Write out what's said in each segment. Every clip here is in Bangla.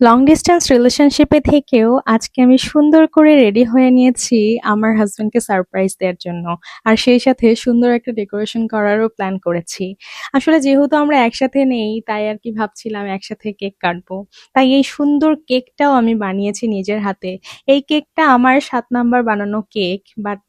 লং ডিস্টেন্স রিলেশনশিপে থেকেও আজকে আমি সুন্দর করে রেডি হয়ে নিয়েছি আমার হাজবেন্ডকে সারপ্রাইজ দেওয়ার জন্য। আর সেই সাথে সুন্দর একটা ডেকোরেশন করারও প্ল্যান করেছি। আসলে যেহেতু আমরা একসাথে নেই তাই আর কি ভাবছিলাম একসাথে কেক কাটবো। তাই এই সুন্দর কেকটাও আমি বানিয়েছি নিজের হাতে। এই কেকটা আমার 7 নাম্বার বানানো কেক, বাট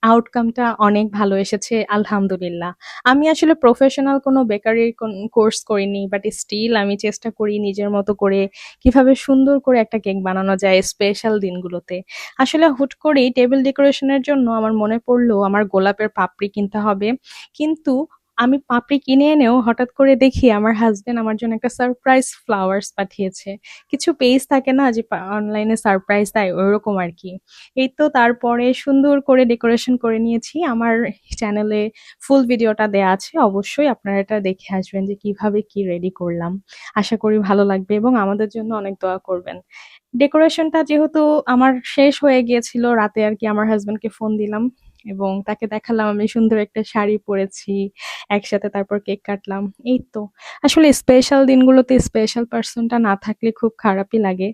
আউটকামটা অনেক ভালো এসেছে আলহামদুলিল্লাহ। আমি আসলে প্রফেশনাল কোনো বেকারির কোর্স করিনি, বাট স্টিল আমি চেষ্টা করি নিজের মতো করে কিভাবে সুন্দর করে একটা কেক বানানো যায় স্পেশাল দিনগুলোতে। আসলে হুট করেই টেবিল ডেকোরেশনের জন্য আমার মনে পড়লো আমার গোলাপের পাপড়ি কিনতে হবে। কিন্তু আমি পাপড়ি কিনে এনেও হঠাৎ করে দেখি আমার হাজবেন্ড আমার জন্য একটা সারপ্রাইজ ফ্লাওয়ার্স পাঠিয়েছে। কিছু পেজ থাকে না যে অনলাইনে সারপ্রাইজ দেয়, ওইরকম আর কি। এই তো তারপরে সুন্দর করে ডেকোরেশন করে নিয়েছি। আমার চ্যানেলে ফুল ভিডিওটা দেয়া আছে, অবশ্যই আপনারা এটা দেখে আসবেন যে কিভাবে কি রেডি করলাম। আশা করি ভালো লাগবে এবং আমাদের জন্য অনেক দোয়া করবেন। ডেকোরেশনটা যেহেতু আমার শেষ হয়ে গিয়েছিল রাতে আর কি, আমার হাজবেন্ডকে ফোন দিলাম এবং তাকে দেখালাম আমি সুন্দর একটা শাড়ি পরেছি। একসাথে তারপর কেক কাটলাম। এই তো। আসলে স্পেশাল দিনগুলোতে স্পেশাল পার্সনটা না থাকলে খুব খারাপই লাগে।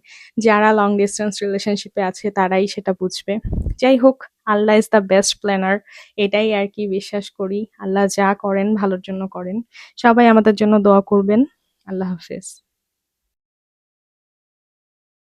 যারা লং ডিস্টেন্স রিলেশনশিপে আছে তারাই সেটা বুঝবে। যাই হোক, আল্লাহ ইজ দ্য বেস্ট প্ল্যানার। এটাই আর কি বিশ্বাস করি। আল্লাহ যা করেন ভালোর জন্য করেন। সবাই আমাদের জন্য দোয়া করবেন। আল্লাহ হাফেজ।